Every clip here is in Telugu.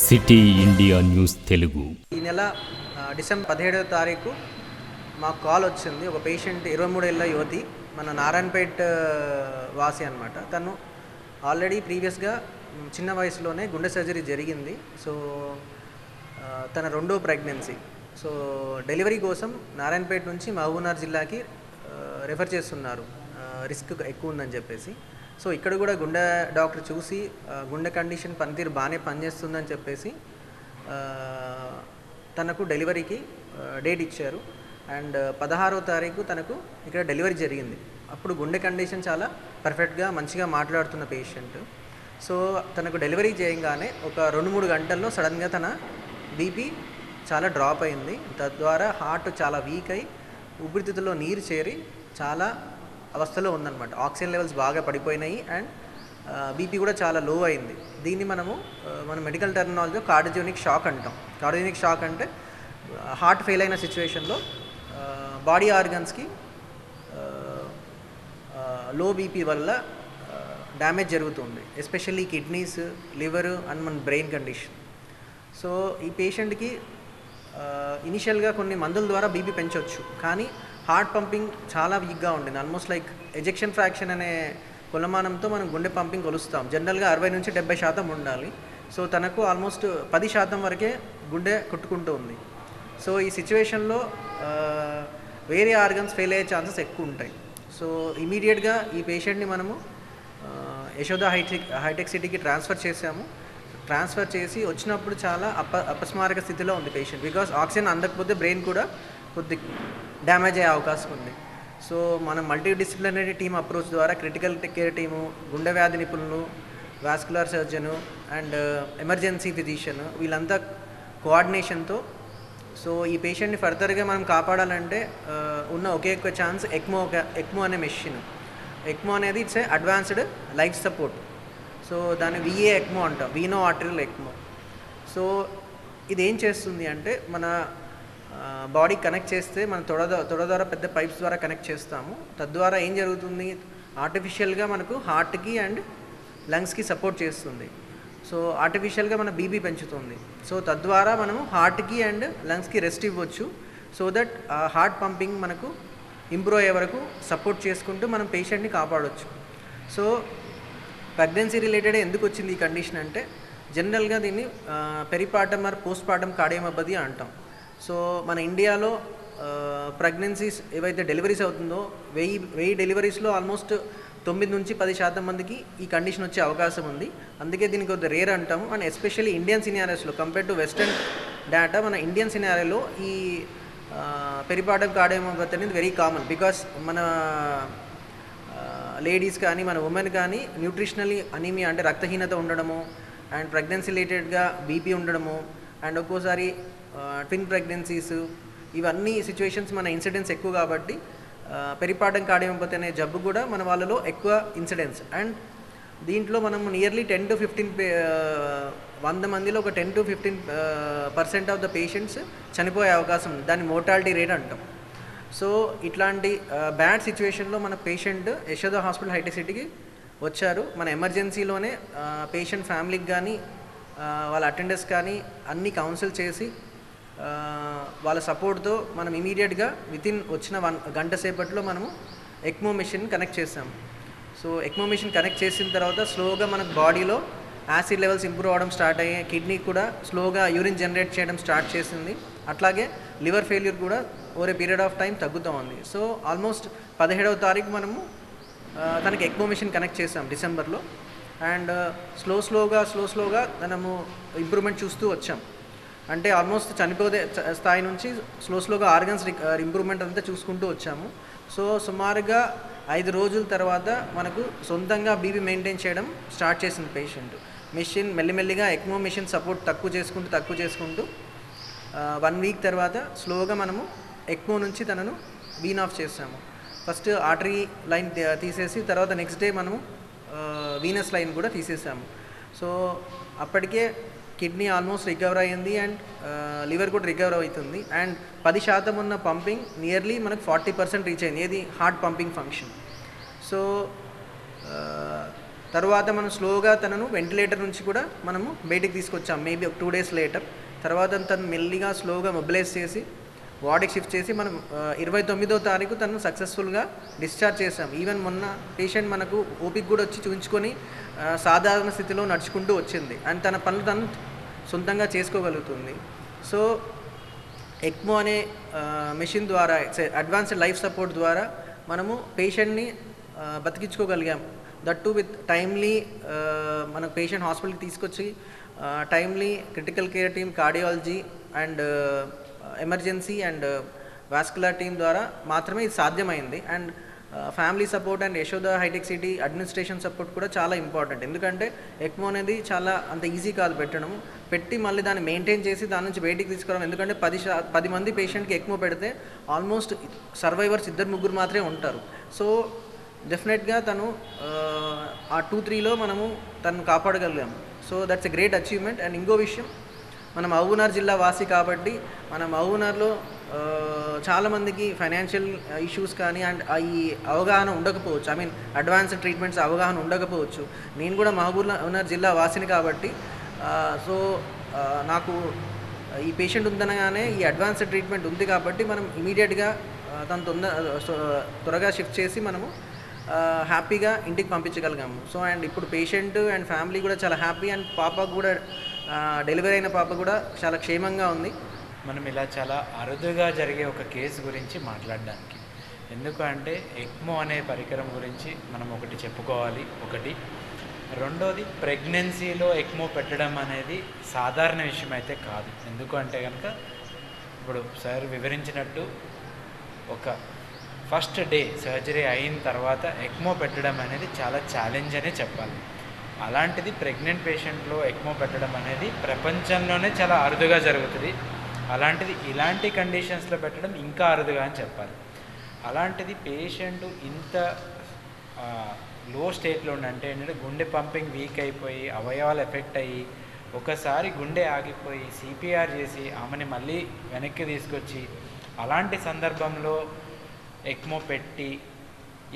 City India news Telugu. ఈ నెల డిసెంబర్ 17వ తారీఖు మాకు కాల్ వచ్చింది. ఒక పేషెంట్ 23 ఏళ్ళ యువతి, మన నారాయణపేట్ వాసి అనమాట. తను ఆల్రెడీ ప్రీవియస్గా చిన్న వయసులోనే గుండె సర్జరీ జరిగింది. సో తన రెండో ప్రెగ్నెన్సీ. సో డెలివరీ కోసం నారాయణపేట నుంచి మహబూబ్నగర్ జిల్లాకి రెఫర్ చేస్తున్నారు, రిస్క్ ఎక్కువ ఉందని చెప్పేసి. సో ఇక్కడ కూడా గుండె డాక్టర్ చూసి గుండె కండిషన్ పనితీరు బాగానే పనిచేస్తుందని చెప్పేసి తనకు డెలివరీకి డేట్ ఇచ్చారు. అండ్ 16వ తారీఖు తనకు ఇక్కడ డెలివరీ జరిగింది. అప్పుడు గుండె కండిషన్ చాలా పర్ఫెక్ట్గా మంచిగా మాట్లాడుతున్న పేషెంట్. సో తనకు డెలివరీ చేయగానే ఒక 2-3 గంటల్లో సడన్గా తన బీపీ చాలా డ్రాప్ అయింది. తద్వారా హార్ట్ చాలా వీక్ అయి ఊపిరితిత్తుల్లో నీరు చేరి చాలా అవస్థలో ఉందన్నమాట. ఆక్సిజన్ లెవెల్స్ బాగా పడిపోయినాయి అండ్ బీపీ కూడా చాలా లో అయింది. దీన్ని మన మెడికల్ టెర్మినాలజీలో కార్డియోజెనిక్ షాక్ అంటాం. కార్డియోజెనిక్ షాక్ అంటే హార్ట్ ఫెయిల్ అయిన సిచ్యువేషన్లో బాడీ ఆర్గన్స్కి లో బీపీ వల్ల డ్యామేజ్ జరుగుతుంది, ఎస్పెషల్లీ కిడ్నీస్, లివర్ అండ్ మన బ్రెయిన్ కండిషన్. సో ఈ పేషెంట్కి ఇనిషియల్గా కొన్ని మందుల ద్వారా బీపీ పెంచవచ్చు, కానీ హార్ట్ పంపింగ్ చాలా వీక్గా ఉండింది. ఆల్మోస్ట్ లైక్ ఎజెక్షన్ ఫ్రాక్షన్ అనే కొలమానంతో మనం గుండె పంపింగ్ కొలుస్తాం. జనరల్గా 60-70% ఉండాలి. సో తనకు ఆల్మోస్ట్ 10% వరకే గుండె కొట్టుకుంటూ ఉంది. సో ఈ సిచ్యువేషన్లో వేరే ఆర్గన్స్ ఫెయిల్ అయ్యే ఛాన్సెస్ ఎక్కువ ఉంటాయి. సో ఇమీడియట్గా ఈ పేషెంట్ని మనము యశోద హైటెక్ సిటీకి ట్రాన్స్ఫర్ చేసాము. ట్రాన్స్ఫర్ చేసి వచ్చినప్పుడు చాలా అపస్మారక స్థితిలో ఉంది పేషెంట్. బికాస్ ఆక్సిజన్ అందకపోతే బ్రెయిన్ కూడా కొద్ది డ్యామేజ్ అయ్యే అవకాశం ఉంది. సో మనం మల్టీ డిసిప్లినరీ టీమ్ అప్రోచ్ ద్వారా క్రిటికల్ కేర్ టీము, గుండె వ్యాధి నిపుణులు, vascular surgeon and emergency physician వీళ్ళంతా కోఆర్డినేషన్తో సో ఈ పేషెంట్ని ఫర్దర్గా మనం కాపాడాలంటే ఉన్న ఒకే ఒక ఛాన్స్ ఎక్మో అనే మెషిన్. ఎక్మో అనేది it's advanced life support. So దాన్ని విఏ ఎక్మో అంటాం, వీనో ఆర్టరియల్ ఎక్మో. సో ఇది ఏం చేస్తుంది అంటే మన బాడీ కనెక్ట్ చేస్తే మన తొడ ద్వారా పెద్ద పైప్స్ ద్వారా కనెక్ట్ చేస్తాము. తద్వారా ఏం జరుగుతుంది, ఆర్టిఫిషియల్గా మనకు హార్ట్కి అండ్ లంగ్స్కి సపోర్ట్ చేస్తుంది. సో ఆర్టిఫిషియల్గా మన బీపీ పెంచుతుంది. సో తద్వారా మనము హార్ట్కి అండ్ లంగ్స్కి రెస్ట్ ఇవ్వచ్చు. సో దట్ హార్ట్ పంపింగ్ మనకు ఇంప్రూవ్ అయ్యే వరకు సపోర్ట్ చేసుకుంటూ మనం పేషెంట్ని కాపాడవచ్చు. సో ప్రెగ్నెన్సీ రిలేటెడ్ ఎందుకు వచ్చింది ఈ కండిషన్ అంటే, జనరల్గా దీన్ని పెరిపార్టమ్ ఆర్ పోస్ట్ పార్టమ్ కార్డియోమయోపతి అంటాం. సో మన ఇండియాలో ప్రెగ్నెన్సీస్ ఏవైతే డెలివరీస్ అవుతుందో 1000 డెలివరీస్లో ఆల్మోస్ట్ 9-10% మందికి ఈ కండిషన్ వచ్చే అవకాశం ఉంది. అందుకే దీనికి కొద్దిగా రేర్ అంటాము. అండ్ ఎస్పెషల్లీ ఇండియన్ సినారియోస్లో కంపేర్ టు వెస్టర్న్ డేటా, మన ఇండియన్ సినారియోలో ఈ పెరిపార్టమ్ కార్డియోమయోపతి అనేది వెరీ కామన్. బికాస్ మన లేడీస్ కానీ మన ఉమెన్ కానీ న్యూట్రిషనలీ అనీమియా అంటే రక్తహీనత ఉండడము అండ్ ప్రెగ్నెన్సీ రిలేటెడ్గా బీపీ ఉండడము అండ్ ఒక్కోసారి ట్విన్ ప్రెగ్నెన్సీస్, ఇవన్నీ సిచ్యువేషన్స్ మన ఇన్సిడెన్స్ ఎక్కువ కాబట్టి పెరిపార్టమ్ కార్డియోమయోపతి అనే జబ్బు కూడా మన వాళ్ళలో ఎక్కువ ఇన్సిడెన్స్. అండ్ దీంట్లో మనం నియర్లీ 100 మందిలో ఒక 10-15% ఆఫ్ ద పేషెంట్స్ చనిపోయే అవకాశం ఉంది. దాన్ని మోర్టాలిటీ రేట్ అంటాం. సో ఇట్లాంటి బ్యాడ్ సిచ్యువేషన్లో మన పేషెంట్ యశోద హాస్పిటల్ హైటెక్ సిటీకి వచ్చారు. మన ఎమర్జెన్సీలోనే పేషెంట్ ఫ్యామిలీకి కానీ వాళ్ళ అటెండర్స్ కానీ అన్నీ కౌన్సిల్ చేసి వాళ్ళ సపోర్ట్తో మనం ఇమీడియట్గా వితిన్ వచ్చిన 1 గంట సేపట్లో మనము ఎక్మో మెషిన్ కనెక్ట్ చేసాము. సో ఎక్మో మెషిన్ కనెక్ట్ చేసిన తర్వాత స్లోగా మనకు బాడీలో యాసిడ్ లెవెల్స్ ఇంప్రూవ్ అవ్వడం స్టార్ట్ అయ్యాయి. కిడ్నీ కూడా స్లోగా యూరిన్ జనరేట్ చేయడం స్టార్ట్ చేసింది. అట్లాగే లివర్ ఫెయిల్యూర్ కూడా over a period of time తగ్గుతూ ఉంది. సో ఆల్మోస్ట్ 17వ తారీఖు మనము తనకి ఎక్మో మెషిన్ కనెక్ట్ చేసాం డిసెంబర్లో. అండ్ స్లోగా మనము ఇంప్రూవ్మెంట్ చూస్తూ వచ్చాం. అంటే ఆల్మోస్ట్ చనిపోతే స్థాయి నుంచి స్లోగా ఆర్గన్స్ ఇంప్రూవ్మెంట్ అంతా చూసుకుంటూ వచ్చాము. సో సుమారుగా 5 రోజుల తర్వాత మనకు సొంతంగా బీపీ మెయింటైన్ చేయడం స్టార్ట్ చేసింది పేషెంట్. మెషిన్ మెల్లిమెల్లిగా ఎక్మో మెషిన్ సపోర్ట్ తక్కువ చేసుకుంటూ 1 వీక్ తర్వాత స్లోగా మనము ఎక్మో నుంచి తనను వీన్ ఆఫ్ చేసాము. ఫస్ట్ ఆర్టరీ లైన్ తీసేసి తర్వాత నెక్స్ట్ డే మనము వీనస్ లైన్ కూడా తీసేసాము. సో అప్పటికే కిడ్నీ ఆల్మోస్ట్ రికవర్ అయ్యింది అండ్ లివర్ కూడా రికవర్ అవుతుంది. అండ్ 10% ఉన్న పంపింగ్ నియర్లీ మనకు 40% రీచ్ అయింది, ఏది హార్ట్ పంపింగ్ ఫంక్షన్. సో తర్వాత మనం స్లోగా తనను వెంటిలేటర్ నుంచి కూడా మనము బయటికి తీసుకొచ్చాం, మేబీ ఒక 2 days లేటర్. తర్వాత తను మెల్లిగా స్లోగా మొబిలైజ్ చేసి వార్డుకి షిఫ్ట్ చేసి మనం 29వ తారీఖు తను సక్సెస్ఫుల్గా డిశ్చార్జ్ చేసాం. ఈవెన్ మొన్న పేషెంట్ మనకు ఓపిక కూడా వచ్చి చూపించుకొని సాధారణ స్థితిలో నడుచుకుంటూ వచ్చింది అండ్ తన పనులు తను సొంతంగా చేసుకోగలుగుతుంది. సో ఎక్మో అనే మెషిన్ ద్వారా, అడ్వాన్స్డ్ లైఫ్ సపోర్ట్ ద్వారా మనము పేషెంట్ని బతికించుకోగలిగాం. దట్ టు విత్ టైమ్లీ మనకు పేషెంట్ హాస్పిటల్కి తీసుకొచ్చి timely critical care team, cardiology and emergency and vascular team ద్వారా మాత్రమే ఇది సాధ్యమైంది. And family support and Yashoda హైటెక్ సిటీ అడ్మినిస్ట్రేషన్ సపోర్ట్ కూడా చాలా ఇంపార్టెంట్. ఎందుకంటే ఎక్మో అనేది చాలా అంత ఈజీ కాదు పెట్టడం, పెట్టి మళ్ళీ దాన్ని మెయింటైన్ చేసి దాని నుంచి బయటికి తీసుకురావడం. ఎందుకంటే 10 మంది పేషెంట్కి ఎక్మో పెడితే ఆల్మోస్ట్ సర్వైవర్స్ 2-3 మాత్రమే ఉంటారు. సో డెఫినెట్గా తను ఆ 2-3లో మనము తను కాపాడగలిగాము. So that's a great achievement. And ఇంకో విషయం, మనం మహబూబ్నగర్ జిల్లా వాసి కాబట్టి మన మహబూబ్నగర్లో చాలామందికి ఫైనాన్షియల్ ఇష్యూస్ కానీ అండ్ ఈ అవగాహన ఉండకపోవచ్చు, ఐ మీన్ అడ్వాన్స్డ్ ట్రీట్మెంట్స్ అవగాహన ఉండకపోవచ్చు. నేను కూడా మహబూబ్నగర్ జిల్లా వాసిని కాబట్టి సో నాకు ఈ పేషెంట్ ఉందనగానే ఈ అడ్వాన్స్డ్ ట్రీట్మెంట్ ఉంది కాబట్టి మనం ఇమీడియట్గా తను త్వరగా షిఫ్ట్ చేసి మనము హ్యాపీగా ఇంటికి పంపించగలిగాము. సో అండ్ ఇప్పుడు పేషెంట్ అండ్ ఫ్యామిలీ కూడా చాలా హ్యాపీ అండ్ పాపకు కూడా డెలివరీ అయిన పాప కూడా చాలా క్షేమంగా ఉంది. మనం ఇలా చాలా అరుదుగా జరిగే ఒక కేసు గురించి మాట్లాడడానికి, ఎందుకంటే ఎక్మో అనే పరికరం గురించి మనం ఒకటి చెప్పుకోవాలి. రెండోది, ప్రెగ్నెన్సీలో ఎక్మో పెట్టడం అనేది సాధారణ విషయం అయితే కాదు. ఎందుకంటే కనుక ఇప్పుడు సార్ వివరించినట్టు ఒక ఫస్ట్ డే సర్జరీ అయిన తర్వాత ఎక్మో పెట్టడం అనేది చాలా ఛాలెంజ్ అనే చెప్పాలి. అలాంటిది ప్రెగ్నెంట్ పేషెంట్లో ఎక్మో పెట్టడం అనేది ప్రపంచంలోనే చాలా అరుదుగా జరుగుతుంది. అలాంటిది ఇలాంటి కండిషన్స్లో పెట్టడం ఇంకా అరుదుగా అని చెప్పాలి. అలాంటిది పేషెంట్ ఇంత లో స్టేట్లో అంటే ఏంటంటే గుండె పంపింగ్ వీక్ అయిపోయి అవయవాలు ఎఫెక్ట్ అయ్యి ఒకసారి గుండె ఆగిపోయి సిపిఆర్ చేసి ఆమెని మళ్ళీ వెనక్కి తీసుకొచ్చి అలాంటి సందర్భంలో ఎక్మో పెట్టి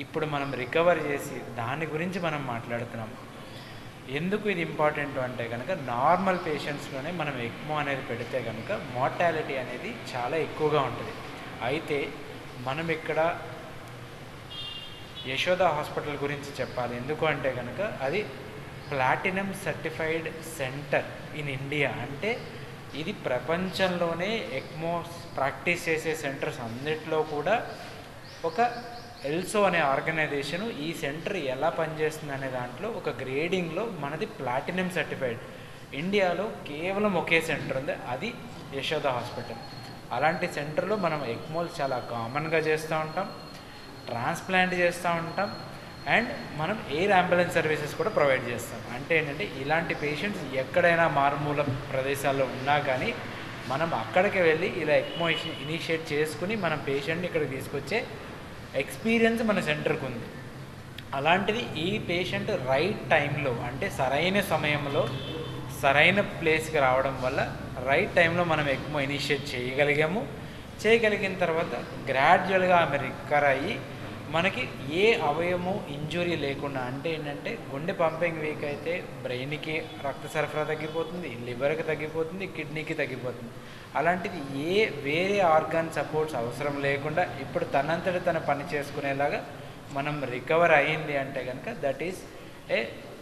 ఇప్పుడు మనం రికవర్ చేసి దాని గురించి మనం మాట్లాడుతున్నాం. ఎందుకు ఇది ఇంపార్టెంట్ అంటే కనుక నార్మల్ పేషెంట్స్లోనే మనం ఎక్మో అనేది పెడితే కనుక మార్టాలిటీ అనేది చాలా ఎక్కువగా ఉంటుంది. అయితే మనం ఇక్కడ యశోద హాస్పిటల్ గురించి చెప్పాలి. ఎందుకు అంటే కనుక అది platinum certified centre in India. అంటే ఇది ప్రపంచంలోనే ఎక్మో ప్రాక్టీస్ చేసే సెంటర్స్ అన్నిట్లో కూడా ఒక ఎల్సో అనే ఆర్గనైజేషను ఈ సెంటర్ ఎలా పనిచేస్తుంది అనే దాంట్లో ఒక గ్రేడింగ్లో మనది ప్లాటినం సర్టిఫైడ్. ఇండియాలో కేవలం ఒకే సెంటర్ ఉంది, అది యశోద హాస్పిటల్. అలాంటి సెంటర్లో మనం ఎక్మోలు చాలా కామన్గా చేస్తూ ఉంటాం, ట్రాన్స్ప్లాంట్ చేస్తూ ఉంటాం అండ్ మనం ఎయిర్ అంబులెన్స్ సర్వీసెస్ కూడా ప్రొవైడ్ చేస్తాం. అంటే ఏంటంటే ఇలాంటి పేషెంట్స్ ఎక్కడైనా మారుమూల ప్రదేశాల్లో ఉన్నా కానీ మనం అక్కడికి వెళ్ళి ఇలా ఎక్మో ఇనిషియేట్ చేసుకుని మనం పేషెంట్ని ఇక్కడికి తీసుకొచ్చే ఎక్స్పీరియన్స్ మన సెంటర్కి ఉంది. అలాంటిది ఈ పేషెంట్ రైట్ టైంలో అంటే సరైన సమయంలో సరైన ప్లేస్కి రావడం వల్ల రైట్ టైంలో మనం ఎక్మో ఇనిషియేట్ చేయగలిగిన తర్వాత గ్రాడ్యువల్గా ఆమె రికవర్ అయ్యి మనకి ఏ అవయవము ఇంజురీ లేకుండా, అంటే ఏంటంటే గుండె పంపింగ్ వీక్ అయితే బ్రెయిన్కి రక్త సరఫరా తగ్గిపోతుంది, లివర్కి తగ్గిపోతుంది, కిడ్నీకి తగ్గిపోతుంది. అలాంటిది వేరే ఆర్గాన్ సపోర్ట్స్ అవసరం లేకుండా ఇప్పుడు తనంతట తన పని చేసుకునేలాగా మనం రికవర్ అయ్యింది అంటే కనుక దట్ ఈస్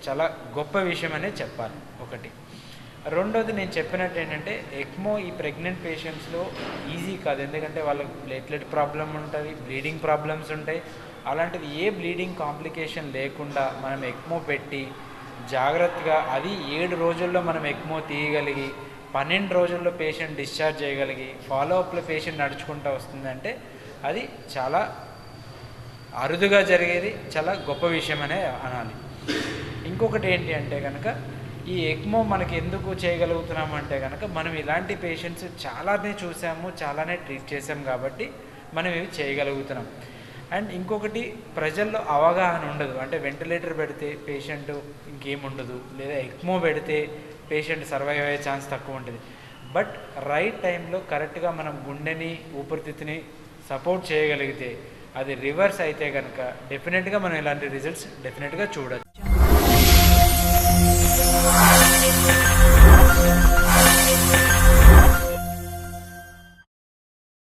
చాలా గొప్ప విషయం అనే చెప్పాలి. రెండోది, నేను చెప్పినట్టు ఏంటంటే ఎక్మో ఈ ప్రెగ్నెంట్ పేషెంట్స్లో ఈజీ కాదు. ఎందుకంటే వాళ్ళకి ప్లేట్లెట్ ప్రాబ్లం ఉంటుంది, బ్లీడింగ్ ప్రాబ్లమ్స్ ఉంటాయి. అలాంటిది ఏ బ్లీడింగ్ కాంప్లికేషన్ లేకుండా మనం ఎక్మో పెట్టి జాగ్రత్తగా అది 7 రోజుల్లో మనం ఎక్మో తీయగలిగి 12 రోజుల్లో పేషెంట్ డిశ్చార్జ్ చేయగలిగి ఫాలోఅప్లో పేషెంట్ నడుచుకుంటూ వస్తుందంటే అది చాలా అరుదుగా జరిగేది, చాలా గొప్ప విషయం అనే అనాలి. ఇంకొకటి ఏంటి అంటే కనుక ఈ ఎక్మో మనకి ఎందుకు చేయగలుగుతున్నాం అంటే కనుక మనం ఇలాంటి పేషెంట్స్ చాలానే చూసాము, చాలానే ట్రీట్ చేసాం కాబట్టి మనం ఇవి చేయగలుగుతున్నాం. అండ్ ఇంకొకటి, ప్రజల్లో అవగాహన ఉండదు. అంటే వెంటిలేటర్ పెడితే పేషెంట్ ఇంకేముండదు, లేదా ఎక్మో పెడితే పేషెంట్ సర్వైవ్ అయ్యే ఛాన్స్ తక్కువ ఉంటుంది. బట్ రైట్ టైంలో కరెక్ట్గా మనం గుండెని ఊపిరితిత్తుని సపోర్ట్ చేయగలిగితే అది రివర్స్ అయితే కనుక డెఫినెట్గా మనం ఇలాంటి రిజల్ట్స్ డెఫినెట్గా చూడొచ్చు. Thank you.